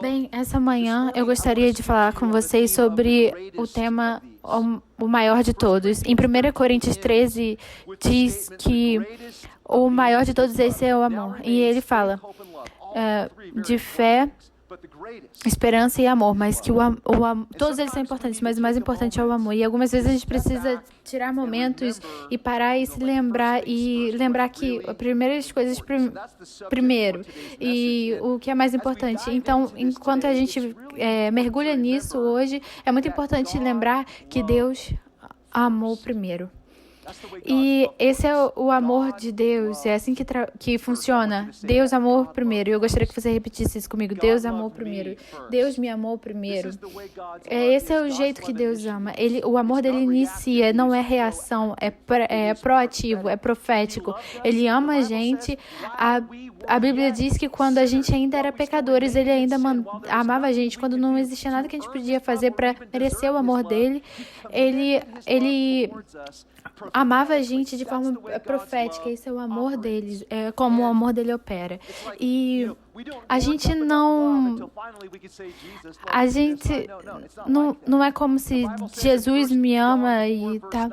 Bem, essa manhã eu gostaria de falar com vocês sobre o tema o maior de todos. Em 1 Coríntios 13, diz que o maior de todos esse é o amor. E ele fala de fé, esperança e amor, mas que todos eles são importantes, mas o mais importante é o amor. E algumas vezes a gente precisa tirar momentos e parar e se lembrar, que as primeiras coisas primeiro, e o que é mais importante. Então, enquanto a gente mergulha nisso hoje, é muito importante lembrar que Deus amou primeiro. E esse é o amor de Deus, é assim que funciona. Deus amou primeiro. Eu gostaria que você repetisse isso comigo. Deus amou primeiro. Deus me amou primeiro. Esse é o jeito que Deus ama. O amor dele inicia, não é reação, é proativo, é profético. Ele ama a gente. A Bíblia diz que quando a gente ainda era pecadores, ele ainda amava a gente. Quando não existia nada que a gente podia fazer para merecer o amor dele, ele amava a gente de forma profética. Esse é o amor dele, é como o amor dele opera. E a gente não é como se Jesus me ama e tá.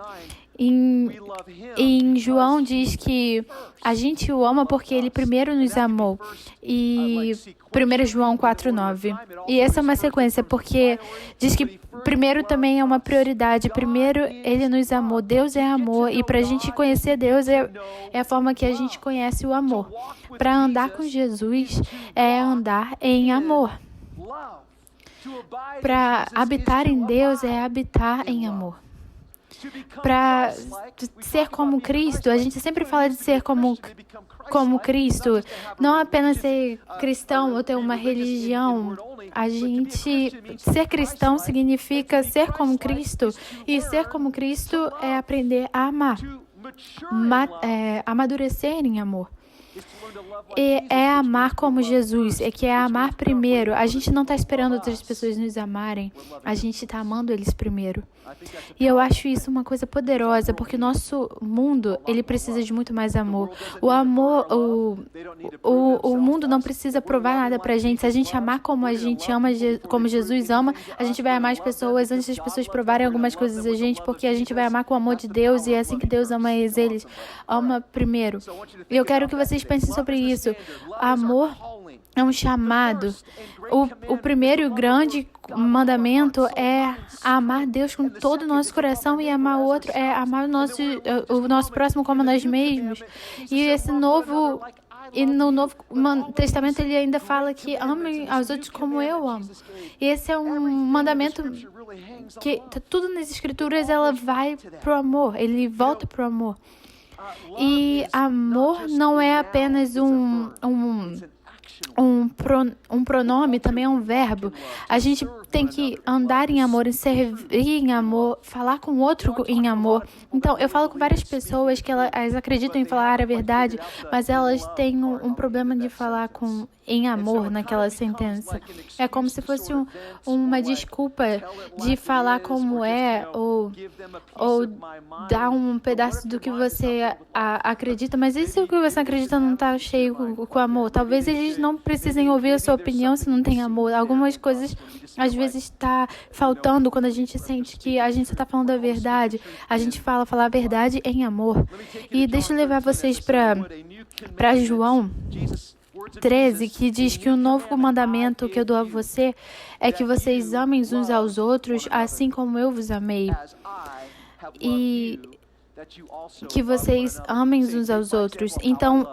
Em João diz que a gente o ama porque ele primeiro nos amou. E 1 João 4:9. E essa é uma sequência, porque diz que primeiro também é uma prioridade. Primeiro ele nos amou. Deus é amor. E para a gente conhecer Deus é a forma que a gente conhece o amor. Para andar com Jesus é andar em amor. Para habitar em Deus é habitar em amor. Para ser como Cristo, a gente sempre fala de ser como Cristo, não apenas ser cristão ou ter uma religião. Ser cristão significa ser como Cristo, e ser como Cristo é aprender a amar, amadurecer em amor. E é amar como Jesus, que é amar primeiro. A gente não está esperando outras pessoas nos amarem, a gente está amando eles primeiro. E eu acho isso uma coisa poderosa, porque o nosso mundo, ele precisa de muito mais amor. O amor, o mundo não precisa provar nada pra gente. Se a gente amar como a gente ama, como Jesus ama, a gente vai amar as pessoas antes das pessoas provarem algumas coisas a gente, porque a gente vai amar com o amor de Deus, e é assim que Deus ama eles. Ama primeiro. E eu quero que vocês pensem sobre isso. Amor é um chamado. O primeiro e o grande mandamento é amar Deus com todo o nosso coração, e amar o outro é amar o nosso próximo como nós mesmos. E no Novo Testamento ele ainda fala que amem aos outros como eu amo. E esse é um mandamento que tudo nas Escrituras ela vai pro amor, ele volta pro amor. E amor não é apenas um pronome, também é um verbo. A gente tem que andar em amor, servir em amor, falar com o outro em amor. Então, eu falo com várias pessoas que elas acreditam em falar a verdade, mas elas têm um problema de falar em amor naquela sentença. É como se fosse uma desculpa de falar como é, ou dar um pedaço do que você acredita, mas e se o que você acredita não está cheio com amor? Talvez eles não precisem ouvir a sua opinião se não tem amor. Algumas coisas, às vezes, está faltando quando a gente sente que a gente só está falando a verdade. A gente falar a verdade em amor. E deixa eu levar vocês para João 13, que diz que o novo mandamento que eu dou a você é que vocês amem uns aos outros assim como eu vos amei. E que vocês amem uns aos outros. Então,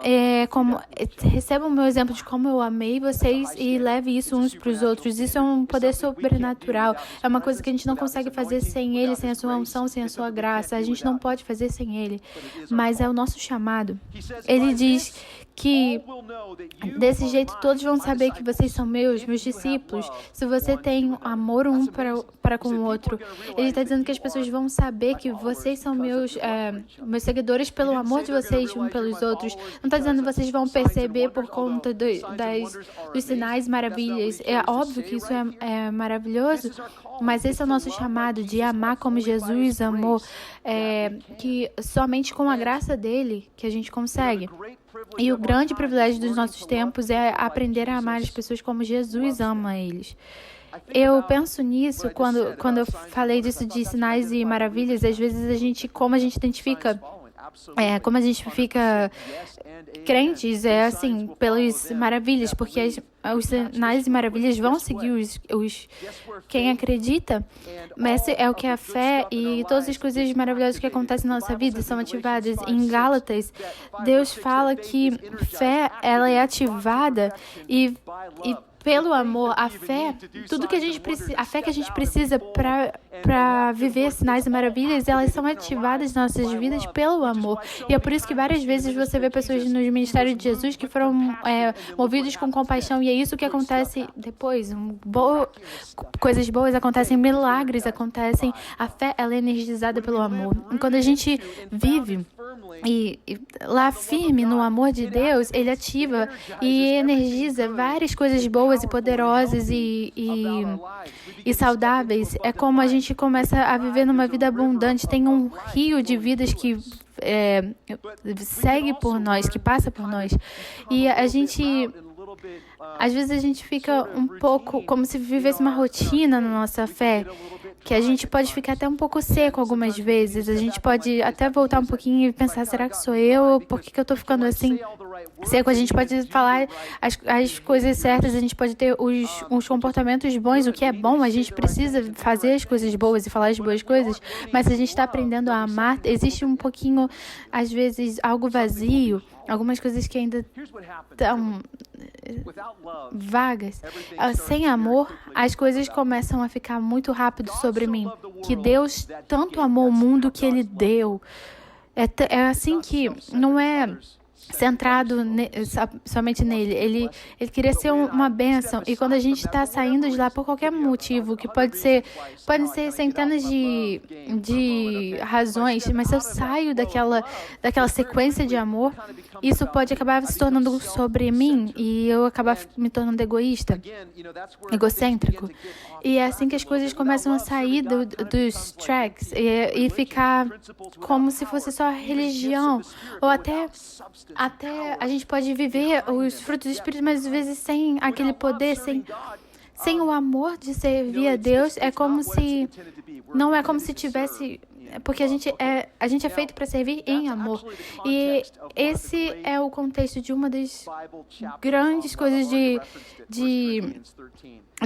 recebam o meu exemplo de como eu amei vocês e leve isso uns para os outros. Isso é um poder sobrenatural. É uma coisa que a gente não consegue fazer sem ele, sem a sua unção, sem a sua graça. A gente não pode fazer sem ele. Mas é o nosso chamado. Ele diz que desse jeito todos vão saber que vocês são meus discípulos, se você tem amor um para com o outro. Ele está dizendo que as pessoas vão saber que vocês são meus seguidores pelo amor de vocês uns pelos outros. Não está dizendo que vocês vão perceber por conta dos sinais, maravilhas. É óbvio que isso é maravilhoso, mas esse é o nosso chamado de amar como Jesus amou, que somente com a graça dele que a gente consegue. E o grande privilégio dos nossos tempos é aprender a amar as pessoas como Jesus ama eles. Eu penso nisso quando eu falei disso de sinais e maravilhas. Às vezes como a gente identifica, como a gente fica crentes, assim, pelas maravilhas, porque os sinais e maravilhas vão seguir quem acredita, mas é o que a fé e todas as coisas maravilhosas que acontecem na nossa vida são ativadas. Em Gálatas, Deus fala que fé, ela é ativada e pelo amor, a fé, tudo que a gente precisa, a fé que a gente precisa para viver sinais e maravilhas, elas são ativadas nas nossas vidas pelo amor. E é por isso que várias vezes você vê pessoas nos ministérios de Jesus que foram movidos com compaixão, e é isso que acontece depois. Coisas boas acontecem, milagres acontecem. A fé, ela é energizada pelo amor. E quando a gente vive e lá firme no amor de Deus, ele ativa e energiza várias coisas boas e poderosas e saudáveis. É como a gente começa a viver numa vida abundante. Tem um rio de vidas que segue por nós, que passa por nós. E às vezes a gente fica um pouco como se vivesse uma rotina na nossa fé, que a gente pode ficar até um pouco seco algumas vezes. A gente pode até voltar um pouquinho e pensar, será que sou eu? Por que eu tô ficando assim seco? A gente pode falar as coisas certas, a gente pode ter os comportamentos bons, o que é bom, a gente precisa fazer as coisas boas e falar as boas coisas, mas se a gente está aprendendo a amar, existe um pouquinho, às vezes, algo vazio, algumas coisas que ainda estão vagas. Sem amor, as coisas começam a ficar muito rápido sobre mim. Que Deus tanto amou o mundo que Ele deu. É assim que não é centrado somente nele. Ele queria ser uma bênção. E quando a gente está saindo de lá por qualquer motivo, que podem ser centenas de razões, mas se eu saio daquela sequência de amor, isso pode acabar se tornando sobre mim e eu acabar me tornando egocêntrico. E é assim que as coisas começam a sair dos tracks e ficar como se fosse só religião. Ou até a gente pode viver os frutos do Espírito, mas às vezes sem aquele poder, sem o amor de servir a Deus. Não é como se tivesse, porque a gente é feito para servir em amor. E esse é o contexto de uma das grandes coisas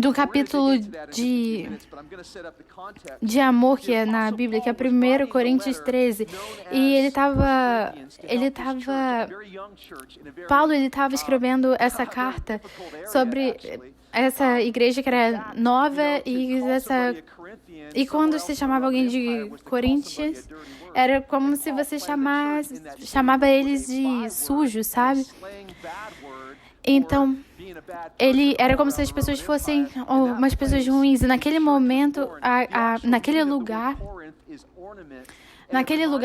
do capítulo de amor que é na Bíblia, que é 1 Coríntios 13. E Paulo estava escrevendo essa carta sobre essa igreja que era nova e quando se chamava alguém de Coríntios, era como se você chamava eles de sujos, sabe? Então, era como se as pessoas fossem umas pessoas ruins. E naquele momento, naquele lugar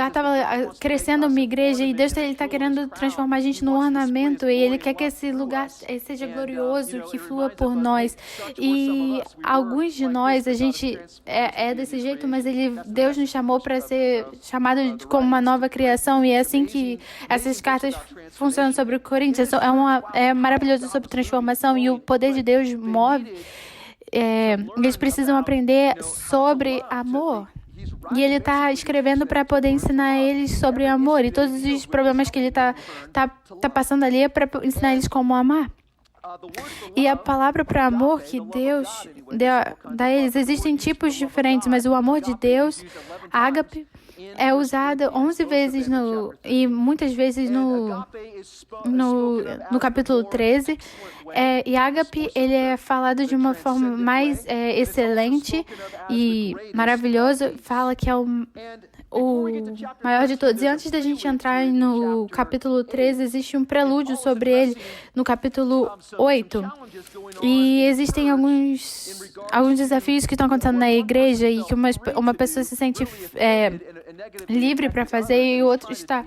estava crescendo uma igreja e Deus está querendo transformar a gente num ornamento e Ele quer que esse lugar seja glorioso, que flua por nós. E alguns de nós, a gente é desse jeito, mas Deus nos chamou para ser chamado como uma nova criação e é assim que essas cartas funcionam sobre o Coríntios. É maravilhoso sobre transformação e o poder de Deus move. Eles precisam aprender sobre amor. E ele está escrevendo para poder ensinar eles sobre amor. E todos os problemas que ele está passando ali é para ensinar eles como amar. E a palavra para amor que Deus dá a eles, existem tipos diferentes, mas o amor de Deus, ágape, é usada 11 vezes e muitas vezes no capítulo 13. E ágape, ele é falado de uma forma mais excelente e maravilhosa. Fala que é o maior de todos. E antes da gente entrar no capítulo 13, existe um prelúdio sobre ele no capítulo 8. E existem alguns desafios que estão acontecendo na igreja e que uma pessoa se sente livre para fazer e o outro está...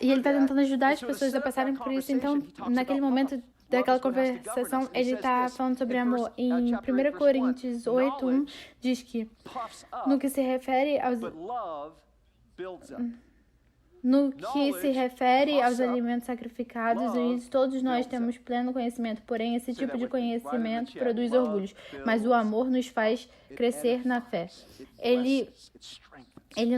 E ele está tentando ajudar as pessoas a passarem por isso. Então, naquele momento daquela conversação, ele está falando sobre amor. Em 1 Coríntios 8:1, diz que, no que se refere aos... No que se refere aos alimentos sacrificados, todos nós temos pleno conhecimento, porém esse tipo de conhecimento produz orgulho, mas o amor nos faz crescer na fé. Ele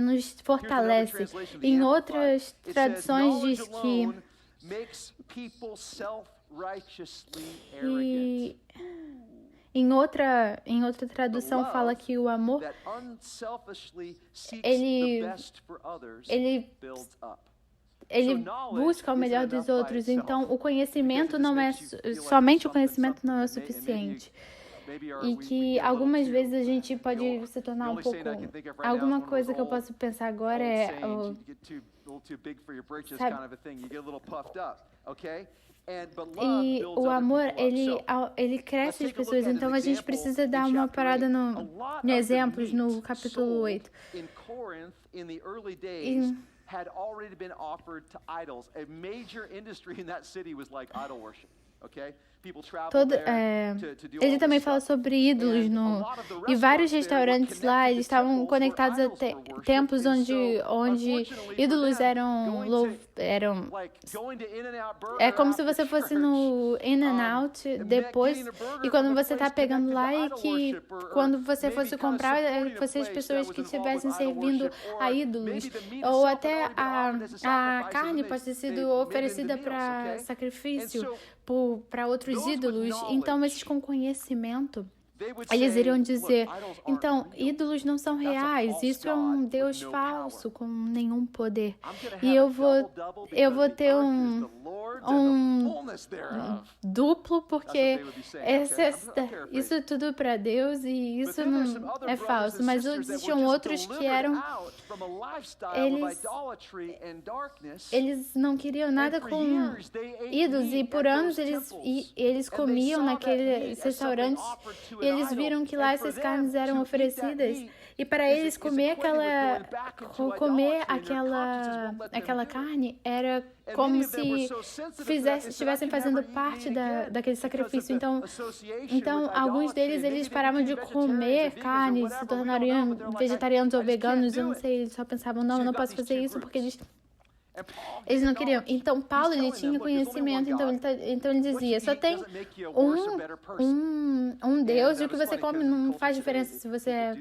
nos fortalece. Em outras traduções diz que em outra tradução fala que o amor ele busca o melhor dos outros. Então, o conhecimento não é somente o conhecimento não é suficiente. E que algumas vezes a gente pode se tornar um pouco... Alguma coisa que eu posso pensar agora é... E o amor, ele cresce as pessoas. Então, a gente precisa dar uma parada em exemplos no capítulo 8. Had already been offered to idols. A major industry in that city was like idol worship. Okay? Ele também fala sobre ídolos e vários restaurantes lá, eles estavam conectados a tempos onde ídolos eram é como se você fosse no In-N-Out depois, e quando você tá pegando lá, e que quando você fosse comprar, fossem as pessoas que estivessem servindo a ídolos, ou até a carne pode ter sido oferecida para sacrifício para outros ídolos. Então, esses com conhecimento, eles iriam dizer, então, ídolos não são reais, isso é um Deus falso, com nenhum poder. E eu vou ter um duplo, porque isso é tudo para Deus e isso não é falso. Mas existiam outros que eram... Eles não queriam nada com ídolos, e por anos eles comiam naqueles restaurantes, e eles viram que lá essas carnes eram oferecidas, e para eles comer aquela carne era como se estivessem fazendo parte daquele sacrifício. Então, alguns deles, eles paravam de comer carne, se tornariam vegetarianos ou veganos, eu não sei, eles só pensavam, não posso fazer isso, porque eles não queriam. Então, Paulo, ele tinha conhecimento, então ele dizia, só tem um Deus, e o que você come não faz diferença se você é...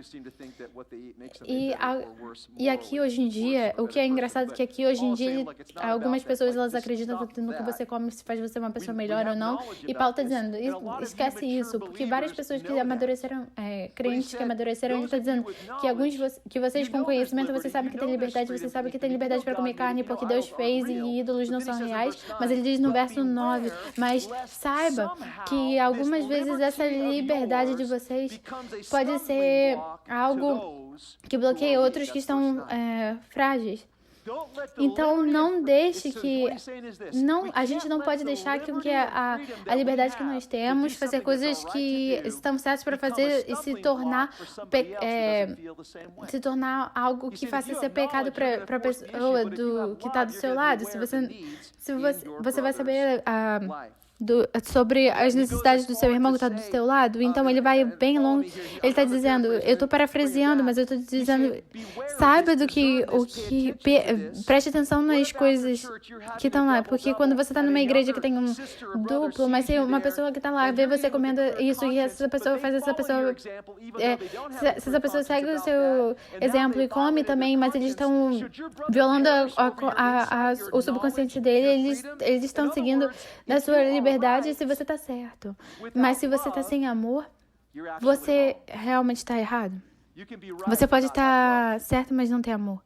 E aqui hoje em dia, o que é engraçado é que aqui hoje em dia, algumas pessoas, elas acreditam que no que você come se faz você uma pessoa melhor ou não, e Paulo está dizendo, esquece isso, porque várias pessoas que amadureceram, crentes que amadureceram, ele está dizendo que vocês com conhecimento, vocês sabem que tem liberdade, vocês sabem que tem liberdade para comer carne, porque Deus fez e ídolos não são reais, mas ele diz no verso 9, mas saiba que algumas vezes essa liberdade de vocês pode ser algo que bloqueia outros que estão frágeis. Então, não deixe que... a gente não pode deixar que a liberdade que nós temos, fazer coisas que estão certas para fazer e se tornar algo que faça ser pecado para a pessoa que está do seu lado. Se você vai saber... sobre as necessidades do seu irmão que está do seu lado, então ele vai bem longe. Ele está dizendo, eu estou parafraseando, mas eu estou dizendo, saiba preste atenção nas coisas que estão lá, porque quando você está numa igreja que tem um duplo, mas se uma pessoa que está lá vê você comendo isso, e essa pessoa faz se essa pessoa segue o seu exemplo e come também, mas eles estão violando o subconsciente dele, eles estão seguindo da sua liberdade, se você está certo. Mas se você está sem amor, você realmente está errado. Você pode estar certo, mas não ter amor.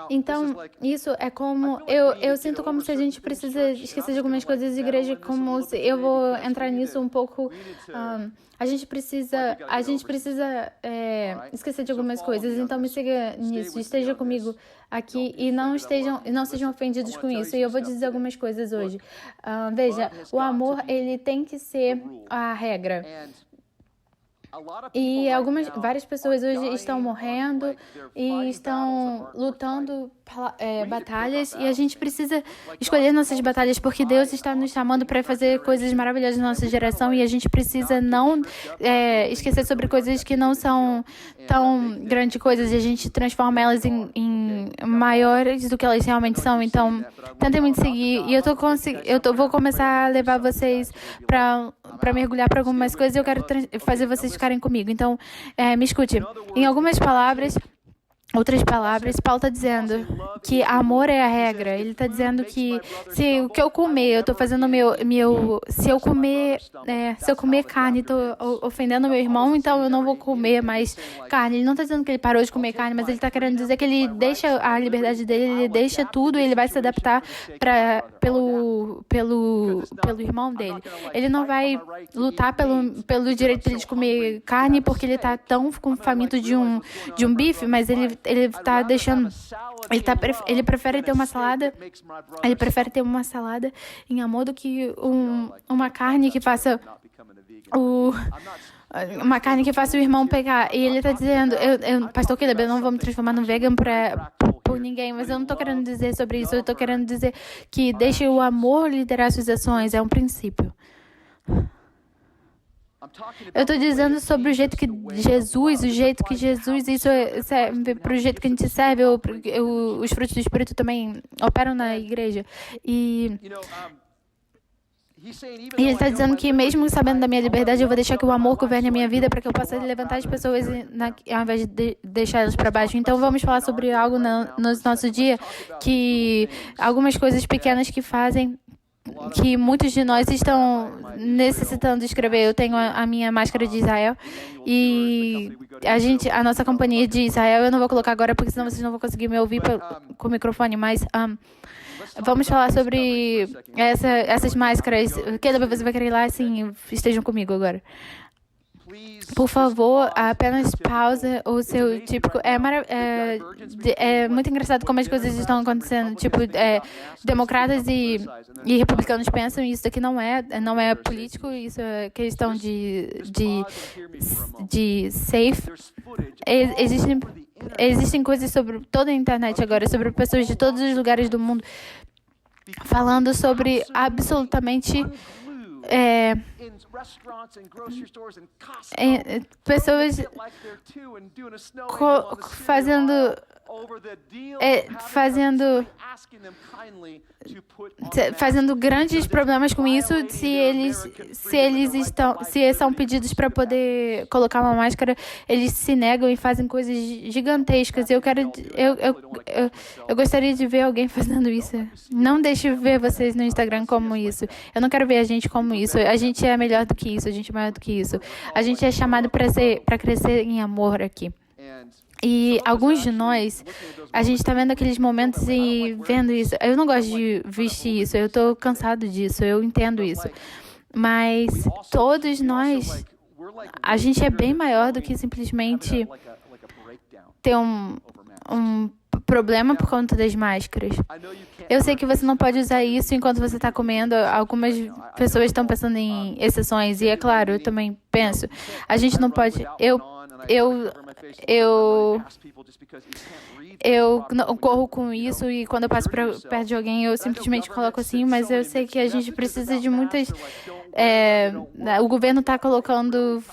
Então, isso é como... Eu sinto como se a gente precisa esquecer de algumas coisas da igreja, como se... Eu vou entrar nisso um pouco... A gente precisa esquecer de algumas coisas, então me siga nisso, esteja comigo aqui e não sejam ofendidos com isso. E eu vou dizer algumas coisas hoje. Veja, o amor, ele tem que ser a regra. E várias pessoas hoje estão morrendo e estão lutando batalhas, e a gente precisa escolher nossas batalhas, porque Deus está nos chamando para fazer coisas maravilhosas na nossa geração, e a gente precisa não esquecer sobre coisas que não são tão grandes coisas, e a gente transforma elas em maiores do que elas realmente são. Então, tentem me seguir, e vou começar a levar vocês para mergulhar para algumas coisas, e eu quero fazer vocês ficarem comigo. Então, me escute. Em outras palavras, Paulo está dizendo que amor é a regra. Ele está dizendo que se o que eu comer, eu estou fazendo se eu comer carne, estou ofendendo o meu irmão, então eu não vou comer mais carne. Ele não está dizendo que ele parou de comer carne, mas ele está querendo dizer que ele deixa a liberdade dele, ele deixa tudo e ele vai se adaptar pelo irmão dele. Ele não vai lutar pelo direito dele de comer carne porque ele está tão faminto de um bife, mas ele está deixando, ele prefere ter uma salada, em amor do que uma carne que faça uma carne que faça o irmão pegar. E ele está dizendo, Pastor Caleb, eu não vou me transformar num vegan por ninguém, mas eu não estou querendo dizer sobre isso, eu estou querendo dizer que deixe o amor liderar suas ações, é um princípio. Eu estou dizendo sobre o jeito que Jesus, isso serve para o jeito que a gente serve, os frutos do Espírito também operam na igreja. E ele está dizendo que mesmo sabendo da minha liberdade, eu vou deixar que o amor governe a minha vida para que eu possa levantar as pessoas ao invés de deixar elas para baixo. Então vamos falar sobre algo no nosso dia, que algumas coisas pequenas que muitos de nós estão necessitando escrever. Eu tenho a minha máscara de Israel e a nossa companhia de Israel, eu não vou colocar agora porque senão vocês não vão conseguir me ouvir com o microfone, mas vamos falar sobre essas máscaras. Caleb, você vai querer ir lá? Sim, estejam comigo agora. Por favor, apenas pausa o seu típico. É muito engraçado como as coisas estão acontecendo. Democratas e republicanos pensam, isso daqui não é político, isso é questão de safe. Existem coisas sobre toda a internet agora, sobre pessoas de todos os lugares do mundo falando sobre absolutamente pessoas fazendo grandes problemas com isso, se são pedidos para poder colocar uma máscara, eles se negam e fazem coisas gigantescas. Eu gostaria de ver alguém fazendo isso. Não deixe ver vocês no Instagram como isso. Eu não quero ver a gente como isso. A gente é melhor do que isso, a gente é maior do que isso. A gente é chamado para crescer em amor aqui. E alguns de nós, a gente está vendo aqueles momentos e vendo isso. Eu não gosto de vestir isso, eu estou cansado disso, eu entendo isso. Mas todos nós, a gente é bem maior do que simplesmente ter um problema por conta das máscaras. Eu sei que você não pode usar isso enquanto você está comendo. Algumas pessoas estão pensando em exceções, e é claro, eu também penso. A gente não pode... Eu não corro com isso, e quando eu passo perto de alguém, eu simplesmente coloco assim, mas eu sei que a gente precisa de muitas... o governo está colocando...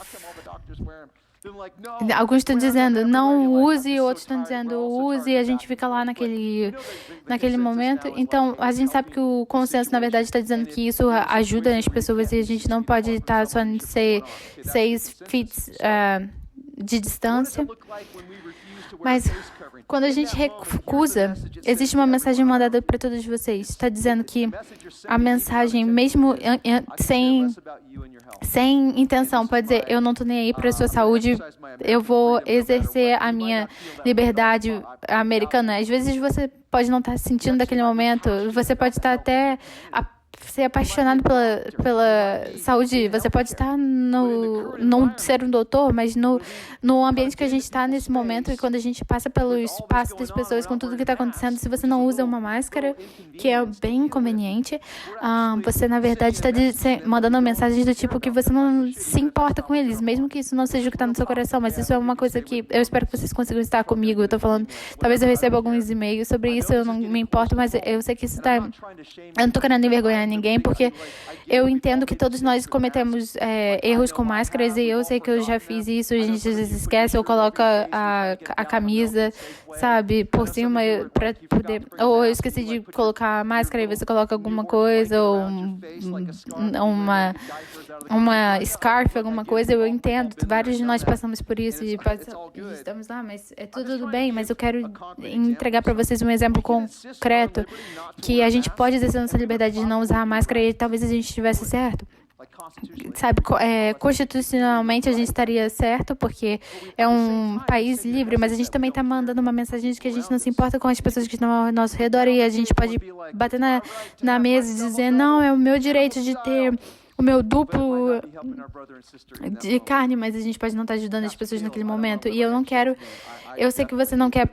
Alguns estão dizendo, não use, outros estão dizendo, use, e a gente fica lá naquele momento. Então, a gente sabe que o consenso, na verdade, está dizendo que isso ajuda as pessoas, e a gente não pode estar só em 6 feet de distância. Mas quando a gente recusa, existe uma mensagem mandada para todos vocês. Está dizendo que a mensagem, mesmo sem intenção, pode dizer, eu não estou nem aí para a sua saúde, eu vou exercer a minha liberdade americana. Às vezes você pode não estar sentindo daquele momento, você pode estar até ser apaixonado pela saúde, você pode estar não ser um doutor, mas no ambiente que a gente está nesse momento e quando a gente passa pelo espaço das pessoas com tudo que está acontecendo, se você não usa uma máscara, que é bem inconveniente, você, na verdade, está mandando mensagens do tipo que você não se importa com eles, mesmo que isso não seja o que está no seu coração, mas isso é uma coisa que eu espero que vocês consigam estar comigo. Eu tô falando, talvez eu receba alguns e-mails sobre isso, eu não me importo, mas eu sei que isso tá... Eu não tô querendo envergonhar ninguém, porque eu entendo que todos nós cometemos erros com máscaras, e eu sei que eu já fiz isso, a gente às vezes esquece, ou coloca a camisa, sabe, por cima pra poder... Ou eu esqueci de colocar a máscara e você coloca alguma coisa, ou uma scarf, alguma coisa, eu entendo. Vários de nós passamos por isso e estamos lá, mas é tudo bem, mas eu quero entregar para vocês um exemplo concreto que a gente pode exercer nossa liberdade de não usar a máscara e talvez a gente estivesse certo. Sabe, constitucionalmente a gente estaria certo, porque é um país livre, mas a gente também está mandando uma mensagem de que a gente não se importa com as pessoas que estão ao nosso redor, e a gente pode bater na mesa e dizer, não, é o meu direito de ter o meu duplo de carne, mas a gente pode não estar ajudando as pessoas naquele momento. E eu sei que você não quer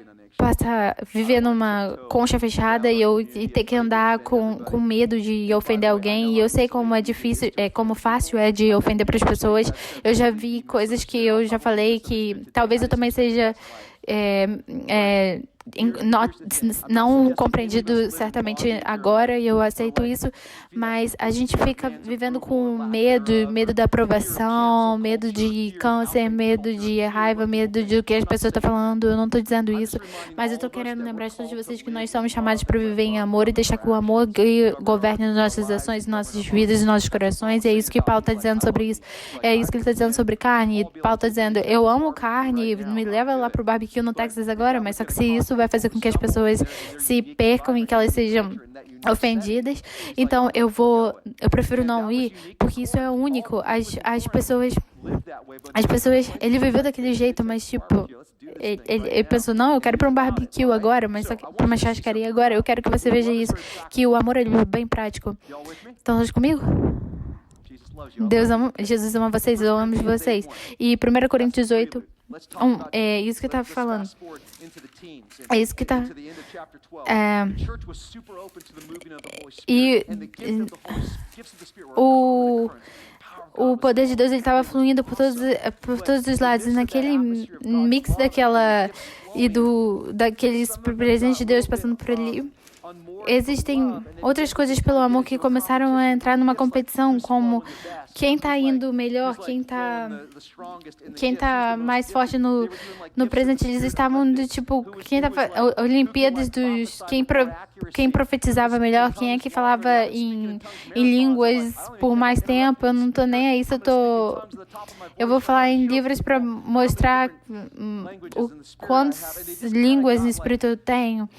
viver numa concha fechada e ter que andar com medo de ofender alguém, e eu sei como é difícil, como fácil é de ofender para as pessoas. Eu já vi coisas que eu já falei que talvez eu também seja não compreendido certamente agora, e eu aceito isso, mas a gente fica vivendo com medo da aprovação, medo de câncer, medo de raiva, medo de que as pessoas estão falando. Eu não estou dizendo isso, mas eu estou querendo lembrar de todos vocês que nós somos chamados para viver em amor e deixar que o amor governe as nossas ações, nossas vidas e nossos corações, e é isso que Paulo está dizendo sobre isso. É isso que ele está dizendo sobre carne, e Paulo está dizendo, eu amo carne, me leva lá pro barbecue no Texas agora, mas só que se isso vai fazer com que as pessoas se percam e que elas sejam ofendidas, então eu prefiro não ir, porque isso é único. As pessoas, ele viveu daquele jeito, mas tipo, ele pensou, não, eu quero ir para um barbecue agora, mas só que para uma churrascaria agora. Eu quero que você veja isso, que o amor é bem prático. Estão todos comigo? Jesus ama vocês, eu amo vocês. E 1 Coríntios 18, é isso que está falando. É isso que está... O poder de Deus, ele estava fluindo por todos os lados. E naquele mix daqueles presentes de Deus passando por ali, existem outras coisas pelo amor que começaram a entrar numa competição, como quem está indo melhor, quem tá mais forte no presente. Eles estavam do tipo, Olimpíadas quem profetizava melhor, quem é que falava em línguas por mais tempo. Eu não tô nem aí se eu vou falar em livros para mostrar quantas línguas no Espírito eu tenho.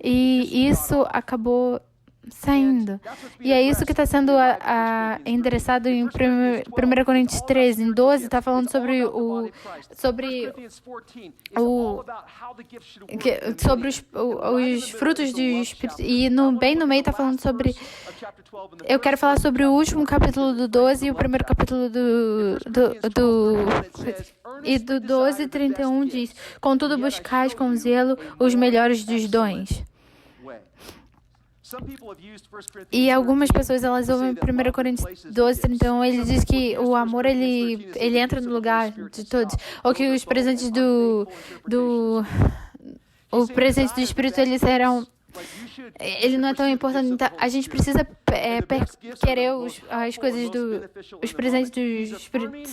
E isso acabou saindo. E é isso que está sendo endereçado em 1 Coríntios 13, em 12, está falando sobre os frutos do Espírito. E bem no meio está falando sobre... Eu quero falar sobre o último capítulo do 12 e o primeiro capítulo e do 12:31 diz, contudo buscais com zelo os melhores dos dons. E algumas pessoas, elas ouvem 1 Coríntios 12:31, ele diz que o amor, ele entra no lugar de todos. Ou que os presentes o presente do Espírito, eles serão... Ele não é tão importante. Então, a gente precisa querer as coisas os presentes do Espírito.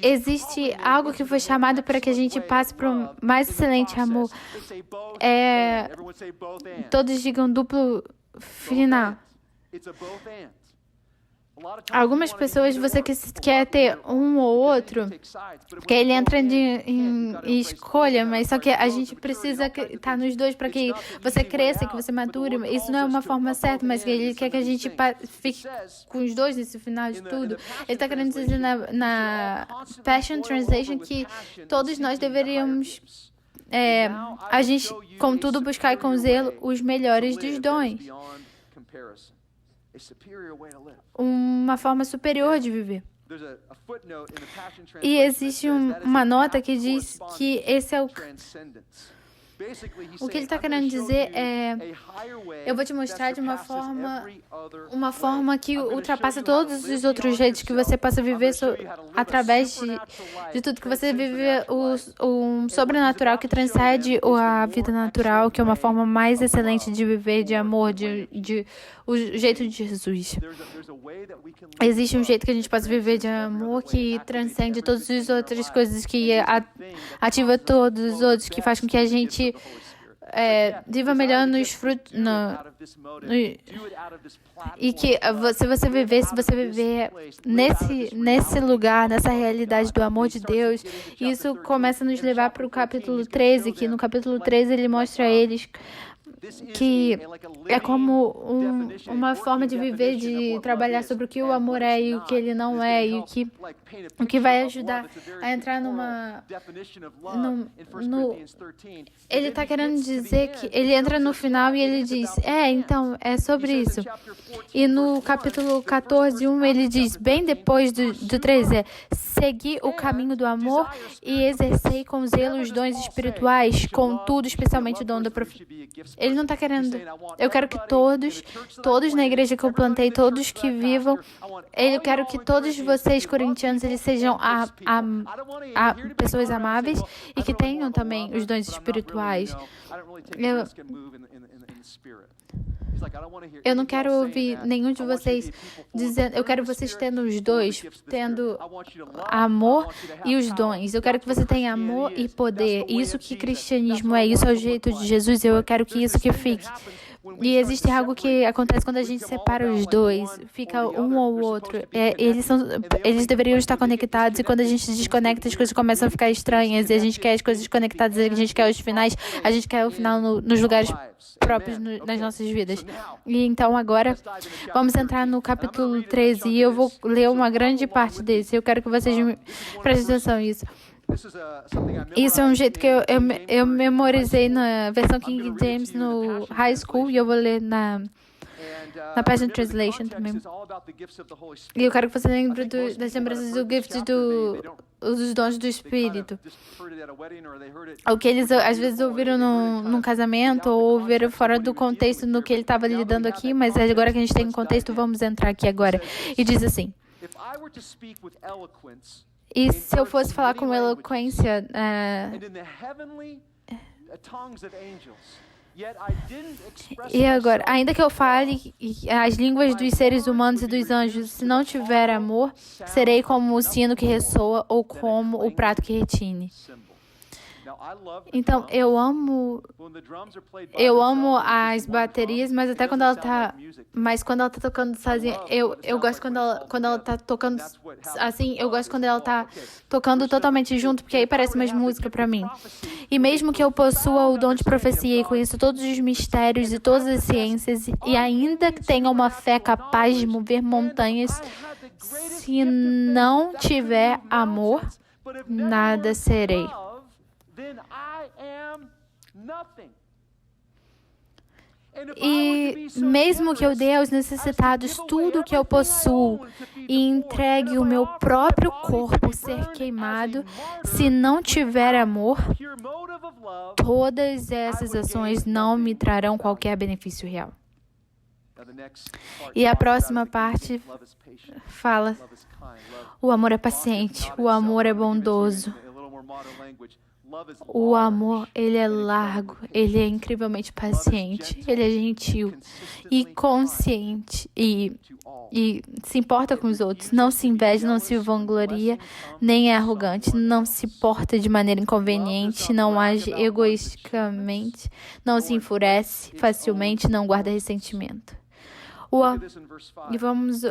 Existe algo que foi chamado para que a gente passe para um mais excelente amor. Todos digam duplo final. Algumas pessoas, você quer ter um ou outro, porque ele entra em escolha, mas só que a gente precisa estar nos dois para que você cresça, que você mature. Isso não é uma forma certa, mas ele quer que a gente fique com os dois nesse final de tudo. Ele está querendo dizer na Passion Translation que todos nós deveríamos, a gente, contudo, buscar com zelo os melhores dos dons. a superior way to live. uma forma superior de viver. There's a footnote in the Passion E Translation existe that says that is uma a nota que path diz que corresponding esse é to o transcendence. Basically, he's O que ele saying, está I'm gonna querendo show dizer you é, a higher way eu vou te that mostrar de uma surpasses forma, every other uma way. forma que I'm gonna show ultrapassa you how to todos live os outros beyond jeitos que você yourself. possa I'm viver gonna show you how to live a através de supernatural life, tudo, que você transcend vive supernatural life. um sobrenatural que transcende a vida natural, que é uma forma mais excelente de viver, de amor, o jeito de Jesus. Existe um jeito que a gente pode viver de amor que transcende todas as outras coisas, que ativa todos os outros, que faz com que a gente viva melhor nos frutos. E que se você viver nesse lugar, nessa realidade do amor de Deus, isso começa a nos levar para o capítulo 13, que no capítulo 13 ele mostra a eles que é como uma forma de viver, de trabalhar sobre o que o amor é e o que ele não é, e o que vai ajudar a entrar ele está querendo dizer que ele entra no final e ele diz, então, é sobre isso. E no capítulo 14, 1, ele diz, bem depois do 13, segui o caminho do amor e exercei com zelo os dons espirituais, contudo, especialmente o dom da profecia. Ele não está querendo. Eu quero que todos na igreja que eu plantei, todos que vivam, eu quero que todos vocês, corintianos, eles sejam pessoas amáveis e que tenham também os dons espirituais. Eu não quero ouvir nenhum de vocês dizendo, eu quero vocês tendo os dois, tendo amor e os dons. Eu quero que você tenha amor e poder. Isso que cristianismo é, isso é o jeito de Jesus, eu quero que isso que fique. E existe algo que acontece quando a gente separa os dois, fica um ou outro. Eles deveriam estar conectados, e quando a gente se desconecta, as coisas começam a ficar estranhas, e a gente quer as coisas conectadas, a gente quer os finais, a gente quer o final nos lugares próprios nas nossas vidas. E então agora vamos entrar no capítulo 13 e eu vou ler uma grande parte desse. Eu quero que vocês prestem atenção nisso. Isso é um jeito que eu memorizei na versão King James no high school, e eu vou ler na Passion Translation também. E eu quero que você lembre das lembranças do gift dos dons do Espírito. O que eles às vezes ouviram num casamento ou ouviram fora do contexto no que ele estava lidando aqui, mas agora que a gente tem um contexto, vamos entrar aqui agora. E diz assim: e se eu fosse falar com eloquência e agora, ainda que eu fale as línguas dos seres humanos e dos anjos, se não tiver amor, serei como o sino que ressoa ou como o prato que retine. Então, eu amo as baterias, mas até quando ela tá tocando sozinha, eu gosto quando ela tá tocando assim, eu gosto quando ela tá tocando totalmente junto, porque aí parece mais música pra mim. E mesmo que eu possua o dom de profecia e conheça todos os mistérios e todas as ciências, e ainda que tenha uma fé capaz de mover montanhas, se não tiver amor, nada serei. E mesmo que eu dê aos necessitados tudo o que eu possuo e entregue o meu próprio corpo ser queimado, se não tiver amor, todas essas ações não me trarão qualquer benefício real. E a próxima parte fala: o amor é paciente, o amor é bondoso. O amor, ele é largo, ele é incrivelmente paciente, ele é gentil e consciente e se importa com os outros, não se inveja, não se vangloria, nem é arrogante, não se porta de maneira inconveniente, não age egoisticamente, não se enfurece facilmente, não guarda ressentimento. E vamos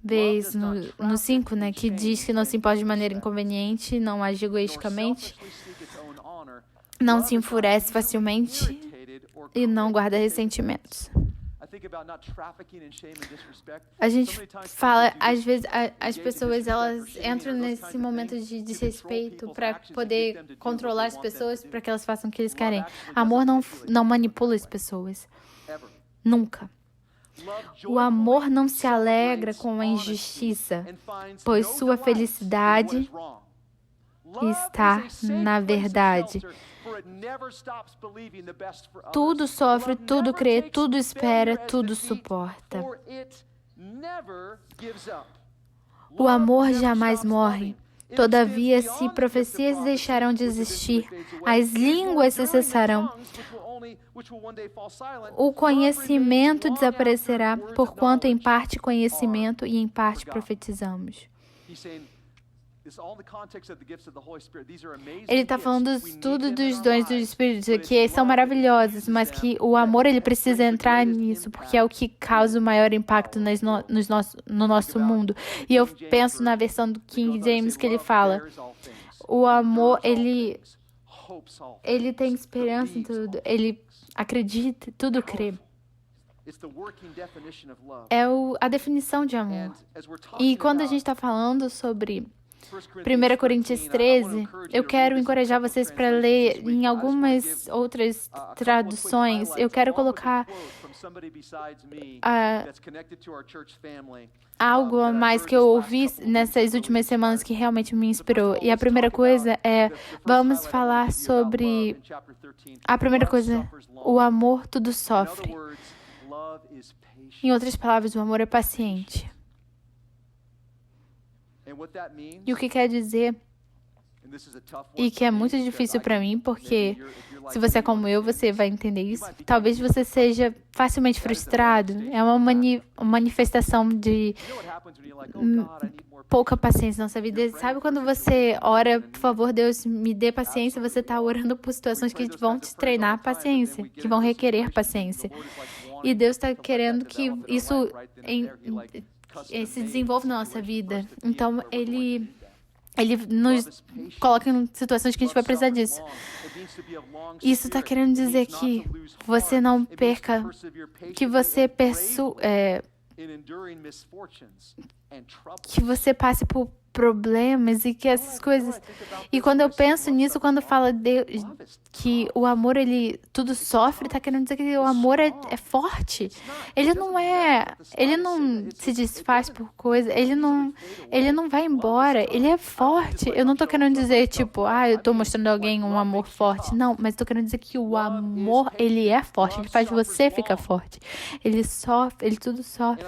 ver isso no 5, né, que diz que não se importa de maneira inconveniente, não age egoisticamente, não se enfurece facilmente e não guarda ressentimentos. A gente fala, às vezes, as pessoas elas entram nesse momento de desrespeito para poder controlar as pessoas para que elas façam o que eles querem. Amor não manipula as pessoas. Nunca. O amor não se alegra com a injustiça, pois sua felicidade está na verdade. Tudo sofre, tudo crê, tudo espera, tudo suporta. O amor jamais morre. Todavia, se profecias deixarão de existir, as línguas se cessarão. O conhecimento desaparecerá, porquanto em parte conhecimento e em parte profetizamos. Ele está falando tudo dos dons do Espírito, que são maravilhosos, mas que o amor ele precisa entrar nisso, porque é o que causa o maior impacto no nosso mundo. E eu penso na versão do King James que ele fala, o amor, ele tem esperança em tudo, ele acredita, tudo crê. É a definição de amor. E quando a gente está falando sobre 1 Coríntios 13, eu quero encorajar vocês para ler em algumas outras traduções. Eu quero colocar algo a mais que eu ouvi nessas últimas semanas que realmente me inspirou. E a primeira coisa é, vamos falar sobre... A primeira coisa, o amor tudo sofre. Em outras palavras, o amor é paciente. E o que quer dizer, e que é muito difícil para mim, porque se você é como eu, você vai entender isso. Talvez você seja facilmente frustrado. É uma manifestação de pouca paciência na nossa vida. Sabe quando você ora, por favor, Deus, me dê paciência, você está orando por situações que vão te treinar a paciência, que vão requerer paciência. E Deus está querendo que isso se desenvolve na nossa vida. Então, Ele nos coloca em situações que a gente vai precisar disso. Isso está querendo dizer que você não perca, que você que você passe por problemas e que essas coisas... E quando eu penso nisso, quando fala que o amor, ele tudo sofre, está querendo dizer que o amor é forte. Ele não se desfaz por coisa, ele não vai embora, ele é forte. Eu não estou querendo dizer, tipo, eu estou mostrando a alguém um amor forte. Não, mas estou querendo dizer que o amor, ele é forte, ele faz você ficar forte. Ele sofre, ele tudo sofre.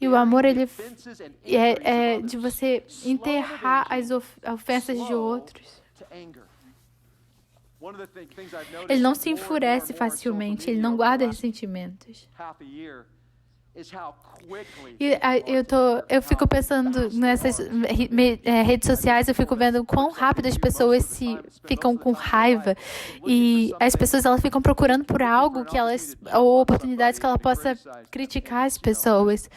E o amor, ele é de você enterrar as ofensas de outros. Ele não se enfurece facilmente, ele não guarda ressentimentos. E eu fico pensando nessas redes sociais, eu fico vendo quão rápido as pessoas ficam com raiva, e as pessoas elas ficam procurando por algo ou oportunidades que ela possa criticar as pessoas.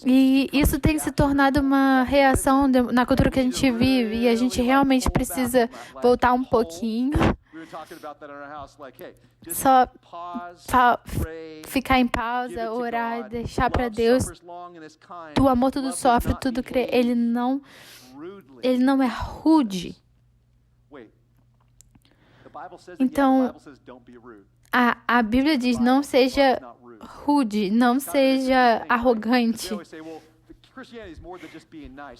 E isso tem se tornado uma reação na cultura que a gente vive, e a gente realmente precisa voltar um pouquinho. Só ficar em pausa, orar, deixar para Deus. O amor tudo sofre, tudo crê. Ele não é rude. Então, a Bíblia diz, não seja rude, não seja arrogante.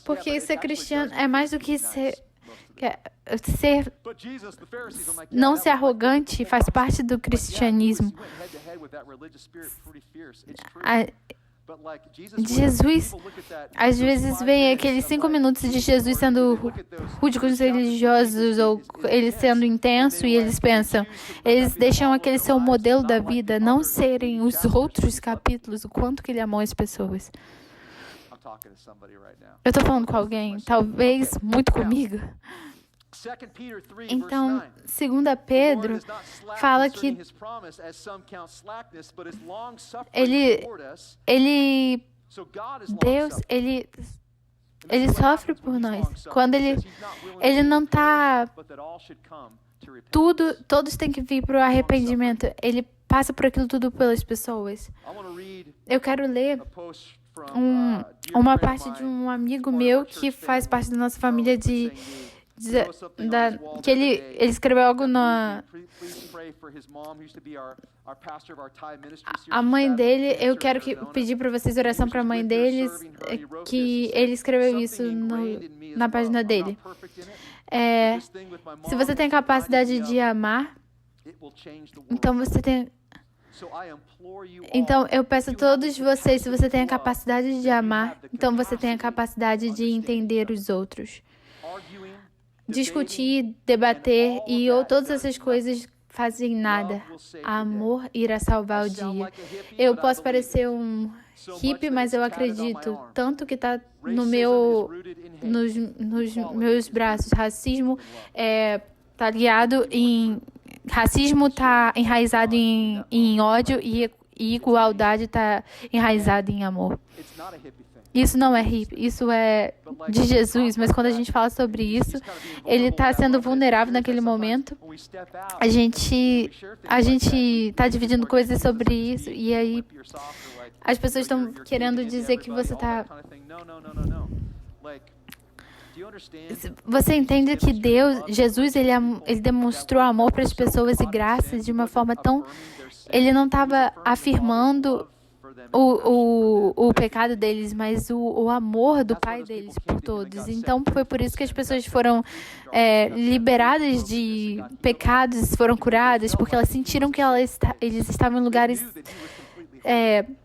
Porque ser cristão é mais do que não ser arrogante faz parte do cristianismo. Jesus, às vezes vem aqueles 5 minutos de Jesus sendo rude com os religiosos ou ele sendo intenso, e eles deixam aquele seu modelo da vida não serem os outros capítulos, o quanto que ele amou as pessoas. Eu estou falando com alguém, talvez muito comigo. Então, 2 Pedro fala que Deus, ele sofre por nós. Quando ele não está... Todos têm que vir para o arrependimento. Ele passa por aquilo tudo pelas pessoas. Eu quero ler uma parte de um amigo meu que faz parte da nossa família que ele escreveu algo na... A mãe dele, eu quero pedir para vocês oração para a mãe deles, que ele escreveu isso na página dele. Se você tem a capacidade de amar, então você tem... Então, eu peço a todos vocês, se você tem a capacidade de amar, então você tem a capacidade de entender os outros. Discutir, debater ou todas essas coisas fazem nada. Amor irá salvar o dia. Eu posso parecer um hippie, mas eu acredito tanto que está nos meus braços. Racismo está ligado em... Racismo está enraizado em ódio e igualdade está enraizada em amor. Isso não é hippie, isso é de Jesus, mas quando a gente fala sobre isso, ele está sendo vulnerável naquele momento. A gente está dividindo coisas sobre isso e aí as pessoas estão querendo dizer que você está... Você entende que Jesus, ele demonstrou amor para as pessoas e graça de uma forma tão... Ele não estava afirmando o pecado deles, mas o amor do Pai deles por todos. Então, foi por isso que as pessoas foram liberadas de pecados, foram curadas, porque elas sentiram que eles estavam em lugares...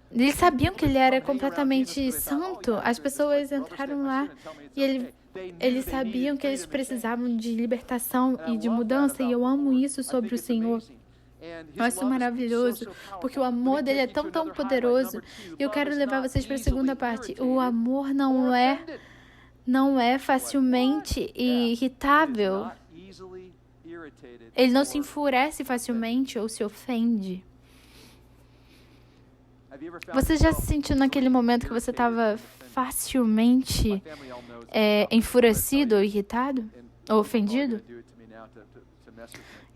eles sabiam que ele era completamente santo. As pessoas entraram lá e eles sabiam que eles precisavam de libertação e de mudança, e eu amo isso sobre o Senhor. Eu acho maravilhoso, porque o amor dele é tão poderoso. E eu quero levar vocês para a segunda parte. O amor não é facilmente irritável. Ele não se enfurece facilmente ou se ofende. Você já se sentiu naquele momento que você estava facilmente enfurecido ou irritado? Ou ofendido?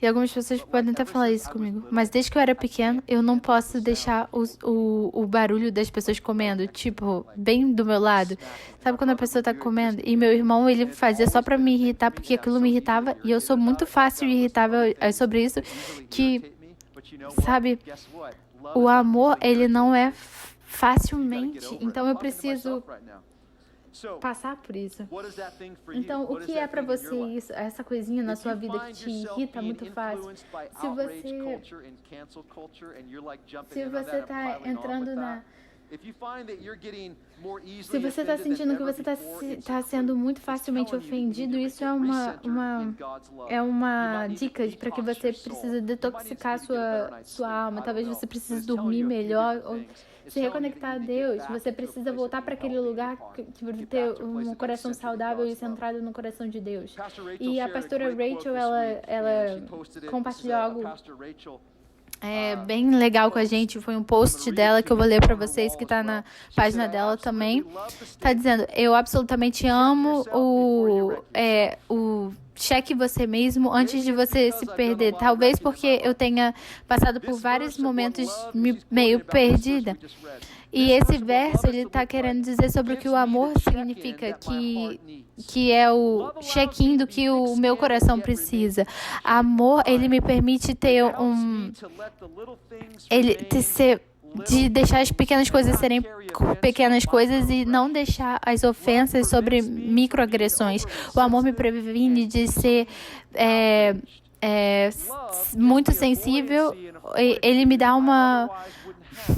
E algumas pessoas podem até falar isso comigo. Mas desde que eu era pequeno, eu não posso deixar o barulho das pessoas comendo, tipo, bem do meu lado. Sabe quando a pessoa está comendo? E meu irmão, ele fazia só para me irritar, porque aquilo me irritava. E eu sou muito fácil e irritável sobre isso, que, sabe, o amor, ele não é facilmente. Então eu preciso passar por isso. Então, o que é para você isso, essa coisinha na sua vida que te irrita muito fácil? Se você está entrando na... Se você está sentindo que você está sendo muito facilmente ofendido, isso é uma dica para que você precisa detoxicar sua alma. Talvez você precise dormir melhor ou se reconectar a Deus. Você precisa voltar para aquele lugar que ter um coração saudável e centrado no coração de Deus. E a pastora Rachel, ela compartilhou algo bem legal com a gente. Foi um post dela que eu vou ler para vocês, que está na página dela também. Está dizendo: eu absolutamente amo o cheque você mesmo antes de você se perder. Talvez porque eu tenha passado por vários momentos meio perdida. E esse verso, ele está querendo dizer sobre o que o amor significa, que é o check-in do que o meu coração precisa. Amor, ele me permite ter de deixar as pequenas coisas serem pequenas coisas e não deixar as ofensas sobre microagressões. O amor me previne de ser muito sensível. Ele me dá uma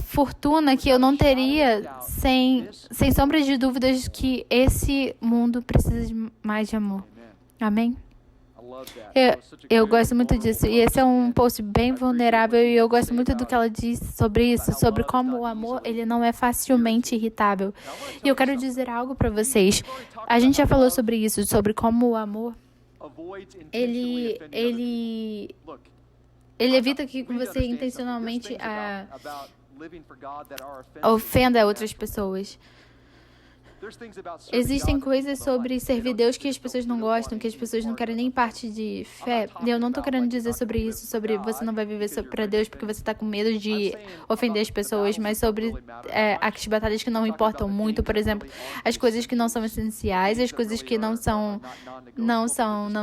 fortuna que eu não teria sem sombra de dúvidas que esse mundo precisa mais de amor. Amém? Eu gosto muito disso. E esse é um post bem vulnerável e eu gosto muito do que ela diz sobre isso, sobre como o amor, ele não é facilmente irritável. E eu quero dizer algo para vocês. A gente já falou sobre isso, sobre como o amor, ele evita que você intencionalmente ofenda outras pessoas. Existem coisas sobre servir Deus que as pessoas não gostam, que as pessoas não querem nem parte de fé. Eu não tô querendo dizer sobre isso, sobre você não vai viver para Deus porque você tá com medo de ofender as pessoas, mas sobre as batalhas que não importam muito, por exemplo, as coisas que não são essenciais, as coisas que não são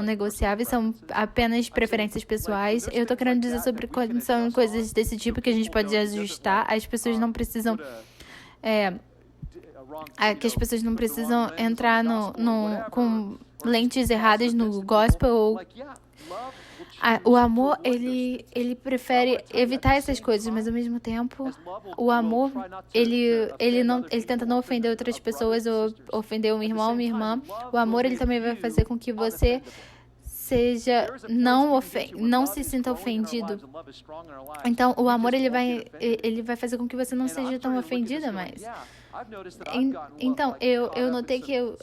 negociáveis, são apenas preferências pessoais. Eu tô querendo dizer sobre quando são coisas desse tipo que a gente pode ajustar. As pessoas não precisam que as pessoas não precisam entrar com lentes erradas no gospel. Ou, o amor, ele prefere evitar essas coisas, mas ao mesmo tempo, o amor, ele tenta não ofender outras pessoas ou ofender um irmão ou uma irmã. O amor, ele também vai fazer com que você não se sinta ofendido. Então, o amor, ele vai fazer com que você não seja tão ofendida mais. Então, eu notei que eu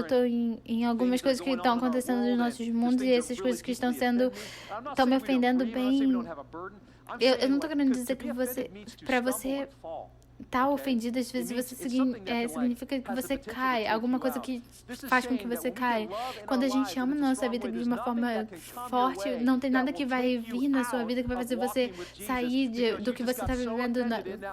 tô em algumas coisas que estão acontecendo nos nossos mundos e essas coisas que estão me ofendendo bem. Eu não tô querendo dizer que para você tá ofendido, às vezes você significa que você cai, alguma coisa que faz com que você caia. Quando a gente ama a nossa vida de uma forma forte, não tem nada que vai vir na sua vida que vai fazer você sair do que você está vivendo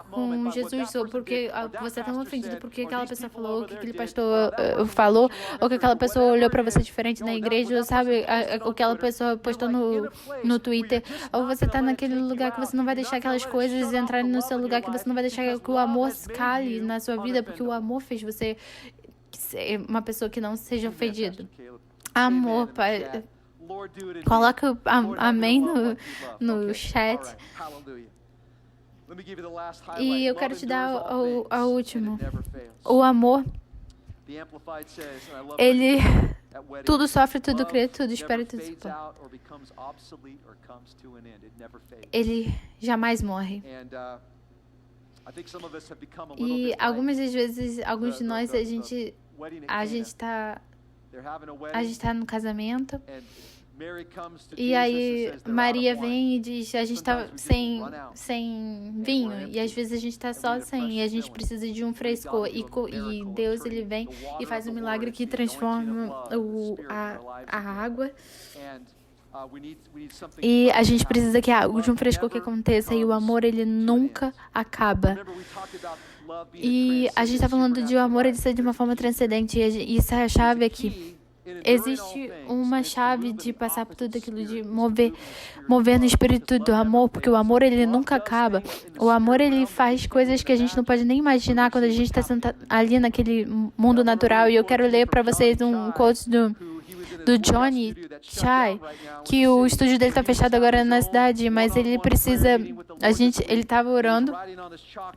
com Jesus, ou porque você é tão ofendido porque aquela pessoa falou, o que aquele pastor falou, ou que aquela pessoa olhou para você diferente na igreja, ou sabe, o que aquela pessoa postou no Twitter, ou você tá naquele lugar que você não vai deixar aquelas coisas entrarem no seu lugar, que você não vai deixar que o amor cale na sua vida, porque o amor fez você ser uma pessoa que não seja ofendido. Amor, Pai. Coloca o amém no chat. E eu quero te dar o último. O amor, ele tudo sofre, tudo crê, tudo espera, tudo suporta. Ele jamais morre. E algumas das vezes, alguns de nós, a gente tá no casamento, e aí Maria vem e diz, a gente tá sem vinho, e às vezes a gente tá só sem, e a gente precisa de um frescor, e Deus, ele vem e faz um milagre que transforma a água. E a gente precisa de um frescor que aconteça, e o amor, ele nunca acaba. E a gente está falando de o amor, ele ser de uma forma transcendente, e isso é a chave aqui. Existe uma chave de passar por tudo aquilo, de mover no espírito do amor, porque o amor, ele nunca acaba. O amor, ele faz coisas que a gente não pode nem imaginar quando a gente está sentado ali naquele mundo natural. E eu quero ler para vocês um quote do Johnny Chai, que o estúdio dele está fechado agora na cidade, mas ele precisa, ele estava orando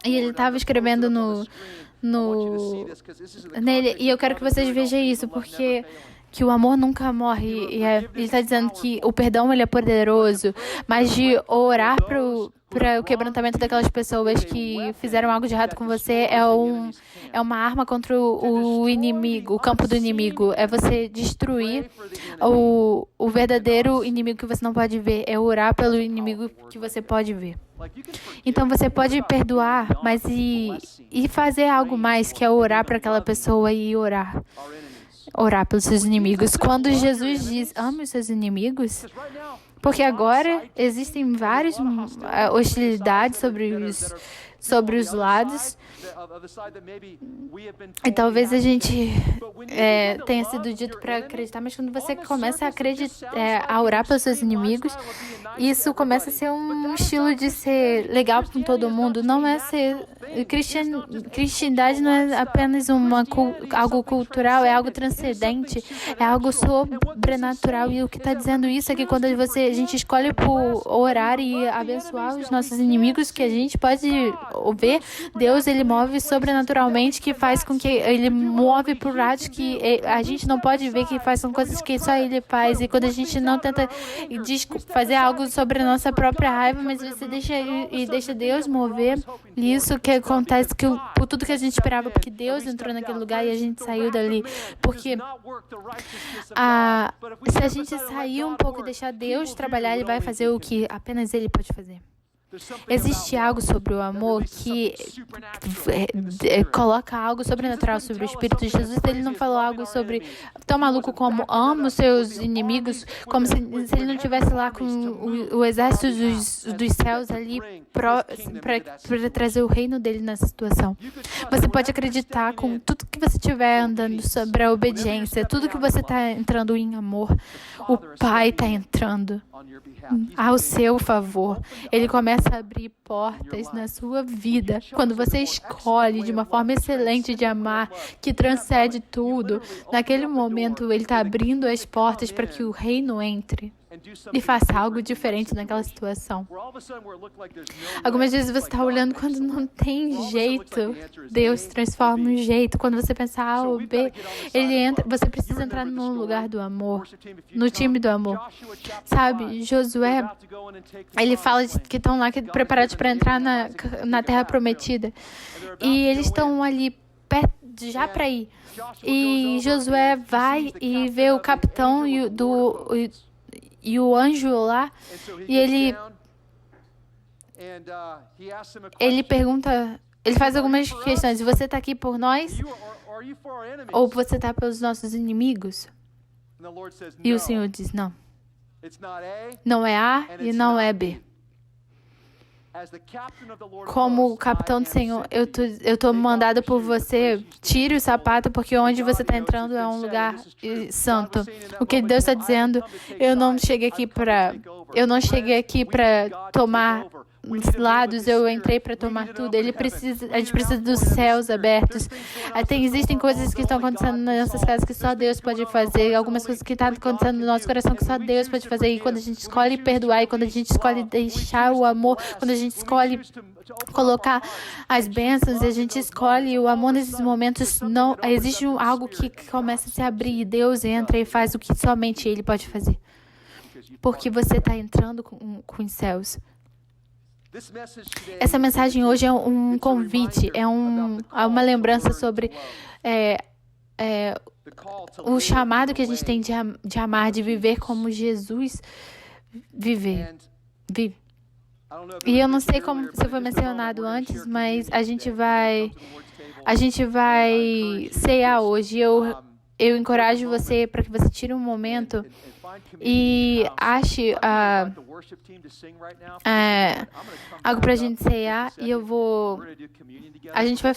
e ele estava escrevendo nele, e eu quero que vocês vejam isso, porque que o amor nunca morre, e ele está dizendo que o perdão, ele é poderoso, mas de orar para o quebrantamento daquelas pessoas que fizeram algo de errado com você é uma arma contra o inimigo, o campo do inimigo. É você destruir o verdadeiro inimigo que você não pode ver. É orar pelo inimigo que você pode ver. Então você pode perdoar, mas e fazer algo mais, que é orar para aquela pessoa e orar pelos seus inimigos. Quando Jesus diz, ame os seus inimigos, porque agora existem várias hostilidades sobre os lados, e talvez a gente tenha sido dito para acreditar, mas quando você começa a orar pelos seus inimigos, isso começa a ser um estilo de ser legal com todo mundo. Não é ser... Cristandade não é apenas algo cultural, é algo transcendente, é algo sobrenatural. E o que está dizendo isso é que quando a gente escolhe por orar e abençoar os nossos inimigos, que a gente pode ver, Deus, ele move sobrenaturalmente, que faz com que ele move por lados que a gente não pode ver, que são coisas que só ele faz. E quando a gente não tenta fazer algo sobre a nossa própria raiva, mas você deixa Deus mover, e isso que acontece por tudo que a gente esperava, porque Deus entrou naquele lugar e a gente saiu dali. Porque se a gente sair um pouco e deixar Deus trabalhar, ele vai fazer o que apenas ele pode fazer. Existe algo sobre o amor que coloca algo sobrenatural sobre o Espírito de Jesus. Ele não falou algo sobre tão maluco como ama os seus inimigos, como se ele não estivesse lá com o exército dos céus ali para trazer o reino dele nessa situação. Você pode acreditar com tudo que você estiver andando sobre a obediência, tudo que você está entrando em amor, o Pai está entrando ao seu favor. Ele começa a abrir portas na sua vida. Quando você escolhe de uma forma excelente de amar, que transcende tudo, naquele momento ele está abrindo as portas para que o reino entre e faça algo diferente naquela situação. Algumas vezes você está olhando quando não tem jeito, Deus transforma um jeito. Quando você pensa A ou B, ele entra. Você precisa entrar no lugar do amor, no time do amor. Sabe, Josué, ele fala que estão lá preparados para entrar na terra prometida. E eles estão ali perto, já para ir. E Josué vai e vê o capitão e o anjo lá, e ele pergunta, ele faz algumas questões. Você está aqui por nós? Ou você está pelos nossos inimigos? E o Senhor diz, não. Não é A e não é B. Como o capitão do Senhor, eu estou mandado por você, tire o sapato, porque onde você está entrando é um lugar santo. O que Deus está dizendo, eu não cheguei aqui para tomar os lados, eu entrei para tomar tudo. A gente precisa dos céus abertos. Existem coisas que estão acontecendo nas nossas casas que só Deus pode fazer, algumas coisas que estão acontecendo no nosso coração que só Deus pode fazer. E quando a gente escolhe perdoar, e quando a gente escolhe deixar o amor, quando a gente escolhe colocar as bênçãos, e a gente escolhe o amor nesses momentos, não existe algo que começa a se abrir, e Deus entra e faz o que somente Ele pode fazer. Porque você está entrando com os céus. Essa mensagem hoje é um convite, é uma lembrança sobre o chamado que a gente tem de amar, de viver como Jesus vive. E eu não sei se foi mencionado antes, mas a gente vai cear hoje. Eu encorajo você para que você tire um momento e ache algo para a gente cear, e a gente vai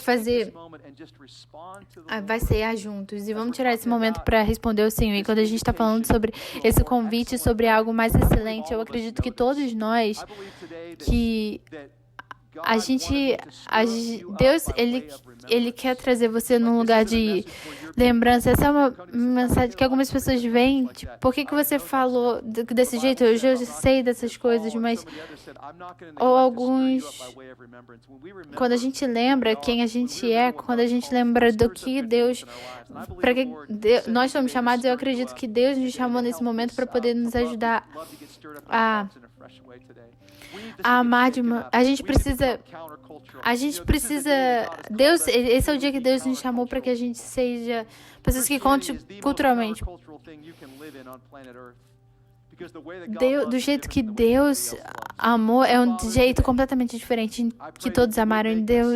cear juntos, e vamos tirar esse momento para responder ao Senhor. E quando a gente está falando sobre esse convite, sobre algo mais excelente, eu acredito que todos nós, Deus, Ele quer trazer você num lugar de lembrança. Essa é uma mensagem que algumas pessoas veem, tipo, por que você falou desse jeito? Eu já sei dessas coisas, mas quando a gente lembra quem a gente é, quando a gente lembra do que Deus, nós somos chamados, eu acredito que Deus nos chamou nesse momento para poder nos ajudar a amar a gente precisa, Deus, esse é o dia que Deus nos chamou para que a gente seja pessoas que contem culturalmente. Do jeito que Deus amou, é um jeito completamente diferente que todos amaram.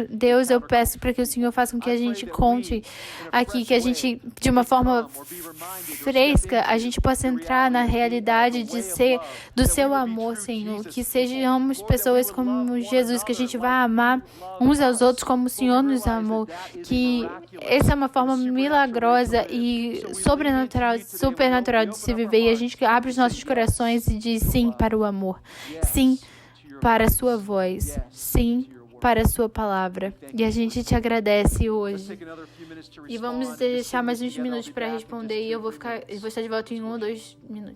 Deus, eu peço para que o Senhor faça com que a gente conte aqui, que a gente, de uma forma fresca, a gente possa entrar na realidade do seu amor, Senhor. Que sejamos pessoas como Jesus, que a gente vá amar uns aos outros como o Senhor nos amou. Que essa é uma forma milagrosa e supernatural de se viver, e a gente abre os nossos corações e diz sim para o amor, sim para a sua voz, sim para a sua palavra. E a gente te agradece hoje. E vamos deixar mais uns minutos para responder, e eu vou estar de volta em 1 ou 2 minutos.